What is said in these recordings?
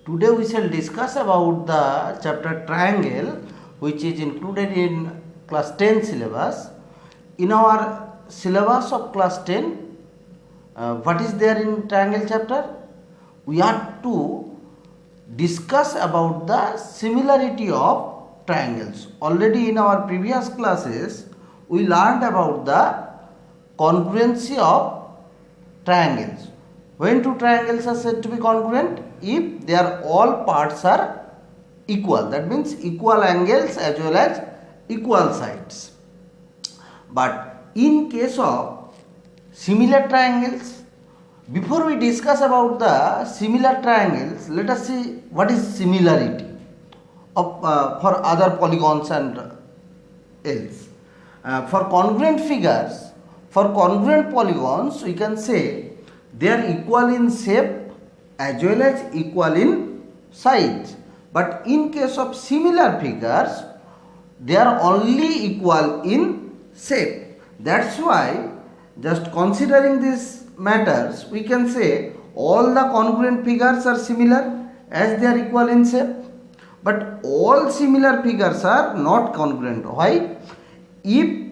Today we shall discuss about the chapter triangle, which is included in class 10 syllabus. In our syllabus of class 10, what is there in triangle chapter? We have to discuss about the similarity of triangles. Already in our previous classes, we learned about the congruency of triangles. When two triangles are said to be congruent? If their all parts are equal. That means equal angles as well as equal sides. But in case of similar triangles, before we discuss about the similar triangles, let us see what is similarity of for other polygons and else. For congruent figures, for congruent polygons, we can say they are equal in shape as well as equal in size. But in case of similar figures, they are only equal in shape. That's why, just considering these matters, we can say all the congruent figures are similar as they are equal in shape. But all similar figures are not congruent. Why? If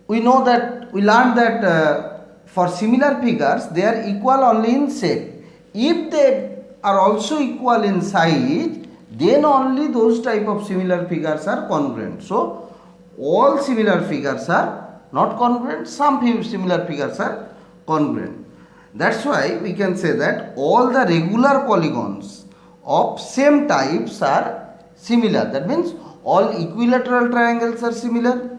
we know that, we learned that for similar figures they are equal only in shape. If they are also equal in size, then only those type of similar figures are congruent. So all similar figures are not congruent, some similar figures are congruent. That's why we can say that all the regular polygons of same types are similar. That means all equilateral triangles are similar.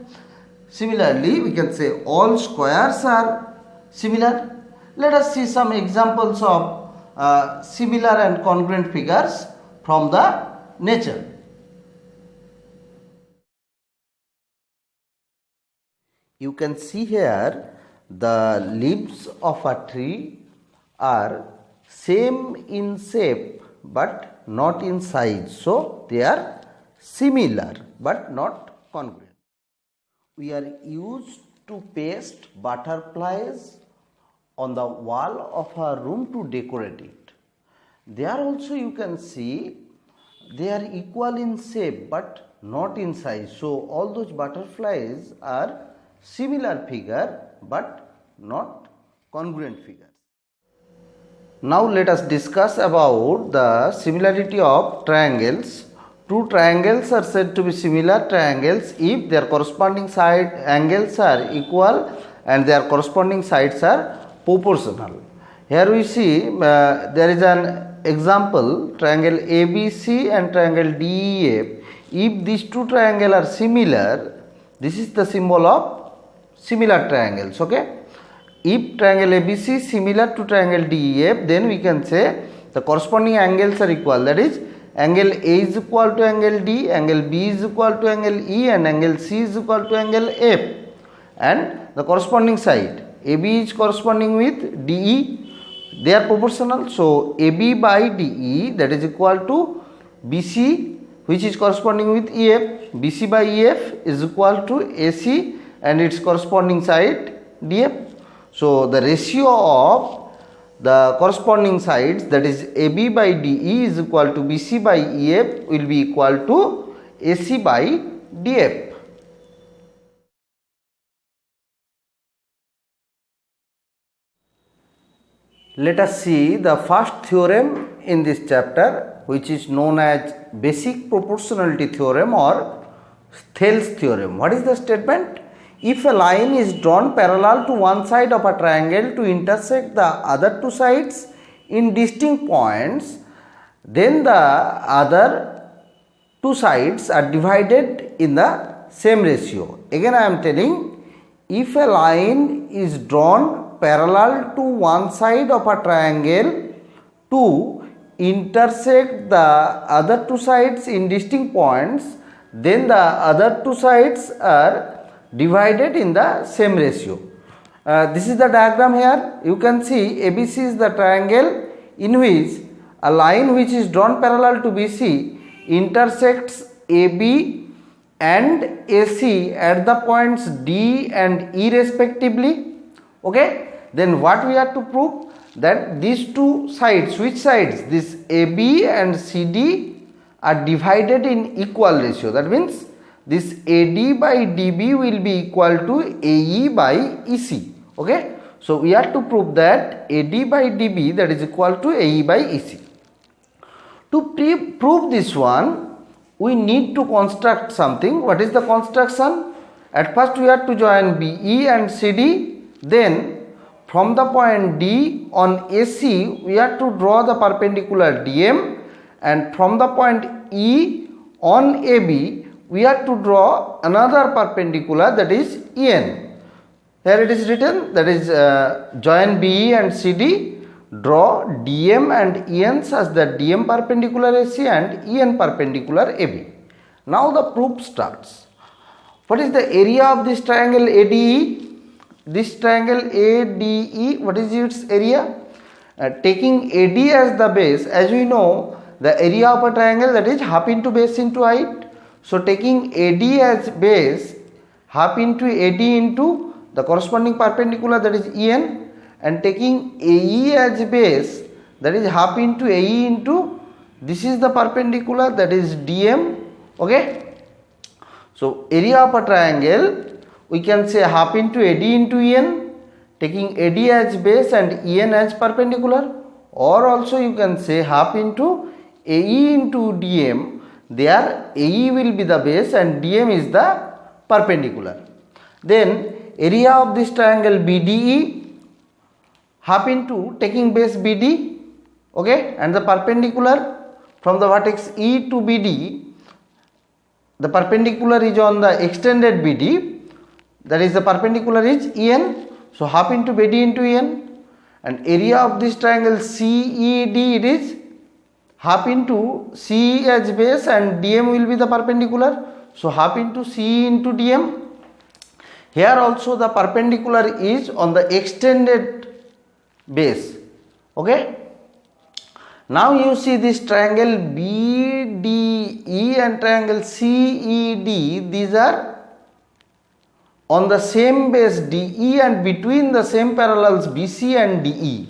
Similarly, we can say all squares are similar. Let us see some examples of similar and congruent figures from the nature. You can see here the leaves of a tree are same in shape but not in size. So they are similar but not congruent. We are used to paste butterflies on the wall of a room to decorate it. There also you can see they are equal in shape but not in size. So all those butterflies are similar figure but not congruent figures. Now let us discuss about the similarity of triangles. Two triangles are said to be similar triangles if their corresponding side angles are equal and their corresponding sides are proportional. Here we see there is an example, triangle ABC and triangle DEF. If these two triangles are similar, this is the symbol of similar triangles. Okay. If triangle ABC is similar to triangle DEF, then we can say the corresponding angles are equal. That is, angle A is equal to angle D, angle B is equal to angle E, and angle C is equal to angle F. And the corresponding side, AB is corresponding with DE, they are proportional. So AB by DE, that is equal to BC, which is corresponding with EF. BC by EF is equal to AC and its corresponding side DF. So the ratio of the corresponding sides, that is AB by DE is equal to BC by EF, will be equal to AC by DF. Let us see the first theorem in this chapter, which is known as basic proportionality theorem or Thales theorem. What is the statement? If a line is drawn parallel to one side of a triangle to intersect the other two sides in distinct points, then the other two sides are divided in the same ratio. Again I am telling, if a line is drawn parallel to one side of a triangle to intersect the other two sides in distinct points, then the other two sides are divided in the same ratio. This is the diagram here. You can see ABC is the triangle in which a line which is drawn parallel to BC intersects AB and AC at the points D and E respectively. Okay. Then what we have to prove? that these two sides, which sides, this AB and CD are divided in equal ratio. That means this AD by DB will be equal to AE by EC. Okay. So we have to prove that AD by DB, that is equal to AE by EC. To prove this one, we need to construct something. What is the construction? At first we have to join BE and CD, then from the point D on AC we have to draw the perpendicular DM, and from the point E on AB we have to draw another perpendicular, that is EN. Here it is written, that is join BE and CD, draw DM and EN such that DM perpendicular AC and EN perpendicular AB. Now the proof starts. What is the area of this triangle ADE? This triangle ADE, what is its area? Taking AD as the base, as we know, the area of a triangle, that is half into base into height. So taking AD as base, half into AD into the corresponding perpendicular, that is EN, and taking AE as base, that is half into AE into, this is the perpendicular, that is DM. Okay. So area of a triangle, we can say half into AD into EN, taking AD as base and EN as perpendicular, or also you can say half into AE into DM. There AE will be the base and DM is the perpendicular. Then area of this triangle BDE, half into taking base BD, okay, and the perpendicular from the vertex E to BD, the perpendicular is on the extended BD, that is the perpendicular is EN. So half into BD into EN, and area of this triangle CED, it is half into CE as base and DM will be the perpendicular. So half into CE into DM. Here also the perpendicular is on the extended base. Okay. Now you see this triangle BDE and triangle CED, these are on the same base DE and between the same parallels BC and DE.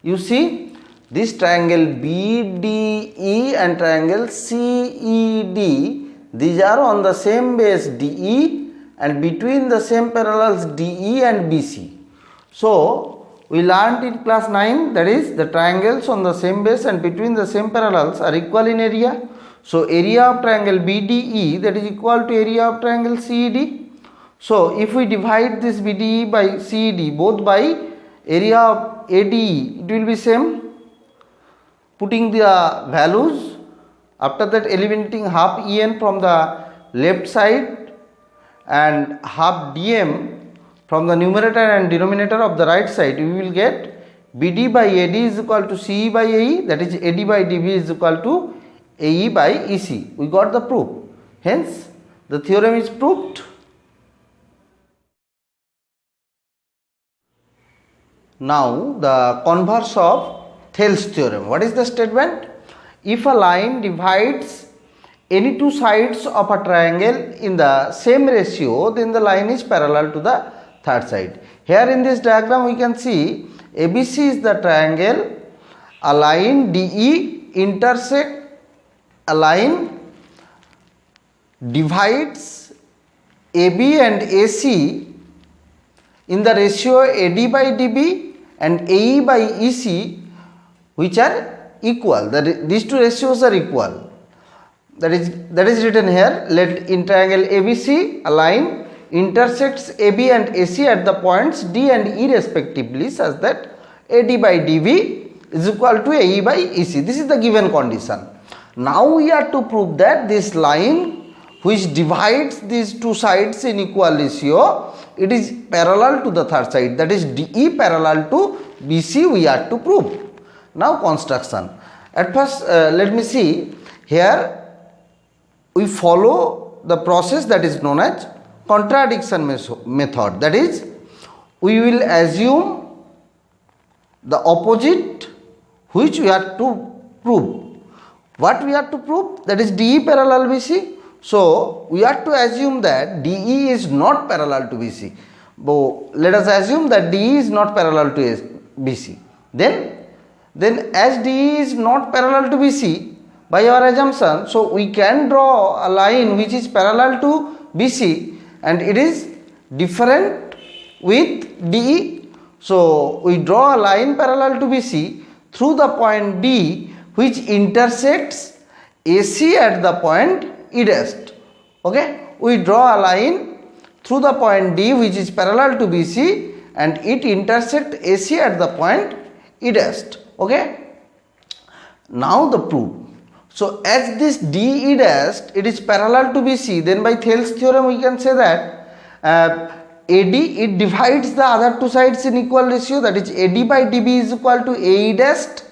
You see this triangle BDE and triangle CED, these are on the same base DE and between the same parallels DE and BC. So we learnt in class 9, that is the triangles on the same base and between the same parallels are equal in area. So area of triangle BDE, that is equal to area of triangle CED. So if we divide this BDE by CED both by area of ADE, it will be same. Putting the values, after that eliminating half EN from the left side and half DM from the numerator and denominator of the right side, we will get BD by AD is equal to CE by AE, that is AD by DB is equal to AE by EC. We got the proof. Hence the theorem is proved. Now the converse of Thales theorem. What is the statement? If a line divides any two sides of a triangle in the same ratio, then the line is parallel to the third side. Here in this diagram we can see ABC is the triangle, a line DE intersect a line, divides AB and AC in the ratio AD by DB and AE by EC, which are equal. These two ratios are equal. That is written here. Let in triangle ABC a line intersects AB and AC at the points D and E respectively, such that AD by DB is equal to AE by EC. This is the given condition. Now we are to prove that this line which divides these two sides in equal ratio, it is parallel to the third side, that is DE parallel to BC we are to prove. Now construction. At first let me see here, we follow the process that is known as contradiction method. That is, we will assume the opposite which we have to prove. What we have to prove? That is DE parallel BC. So we have to assume that DE is not parallel to BC. Let us assume that DE is not parallel to BC. then as DE is not parallel to BC by our assumption, so we can draw a line which is parallel to BC and it is different with DE. So we draw a line parallel to BC through the point D which intersects AC at the point E dash. Okay, we draw a line through the point D which is parallel to BC and it intersects AC at the point E dash. Okay, now the proof. So as this DE dash it is parallel to BC, then by Thales theorem we can say that AD it divides the other two sides in equal ratio, that is AD by DB is equal to AE dash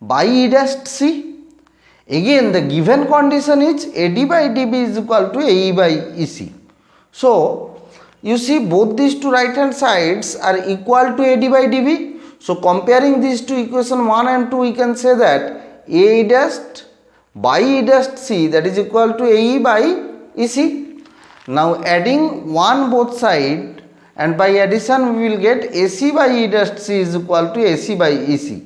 by E dash C. Again the given condition is AD by DB is equal to AE by EC. So you see both these two right hand sides are equal to AD by DB. So comparing these two, equation 1 and 2, we can say that AE dash by E dash C, that is equal to AE by EC. Now adding 1 both side and by addition we will get AC by E dash C is equal to AC by EC.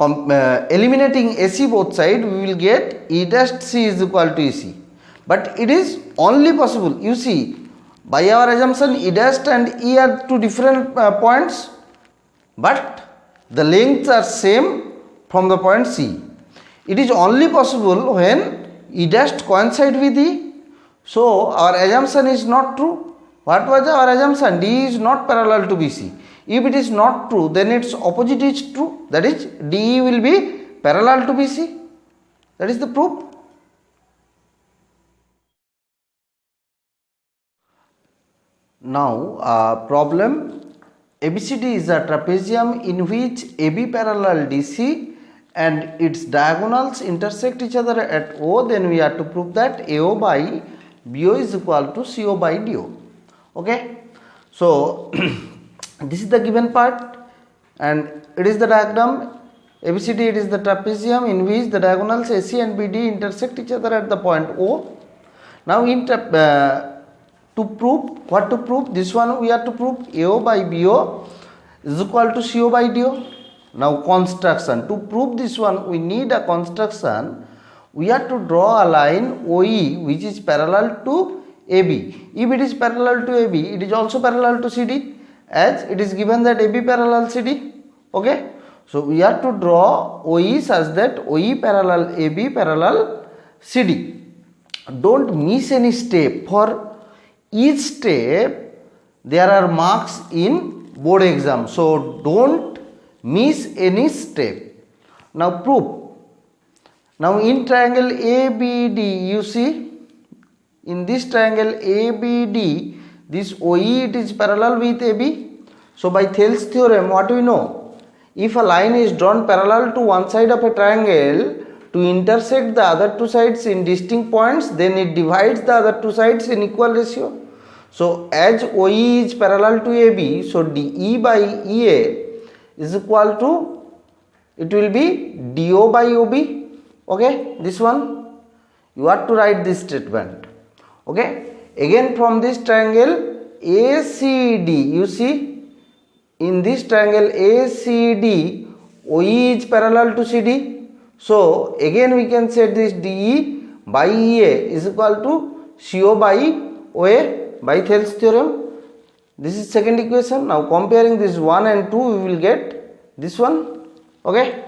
Eliminating AC both side we will get E dash C is equal to EC. But it is only possible, you see, by our assumption E dash and E are two different points, but the lengths are same from the point C. It is only possible when E dash coincide with E. So our assumption is not true. What was our assumption? D is not parallel to BC. If it is not true, then its opposite is true, that is DE will be parallel to BC. That is the proof. Now problem, ABCD is a trapezium in which AB parallel DC and its diagonals intersect each other at O. Then we have to prove that AO by BO is equal to CO by DO. Okay, so this is the given part and it is the diagram. ABCD, it is the trapezium in which the diagonals AC and BD intersect each other at the point O. Now in to prove, what to prove? This one we have to prove AO by BO is equal to CO by DO. Now construction, to prove this one we need a construction. We have to draw a line OE which is parallel to AB. If it is parallel to AB, it is also parallel to CD, as it is given that AB parallel CD. Okay, so we have to draw OE such that OE parallel AB parallel CD. Don't miss any step. For each step there are marks in board exam, so don't miss any step. Now proof. Now in triangle ABD, you see, in this triangle ABD, this OE it is parallel with AB. So by Thales theorem, what we know? If a line is drawn parallel to one side of a triangle to intersect the other two sides in distinct points, then it divides the other two sides in equal ratio. So as OE is parallel to AB, so DE by EA is equal to, it will be DO by OB. Okay, this one you have to write this statement. Okay, again from this triangle ACD, you see, in this triangle ACD, OE is parallel to CD. So again we can say this DE by EA is equal to CO by OA by Thales theorem. This is second equation. Now comparing this 1 and 2, we will get this one. Okay.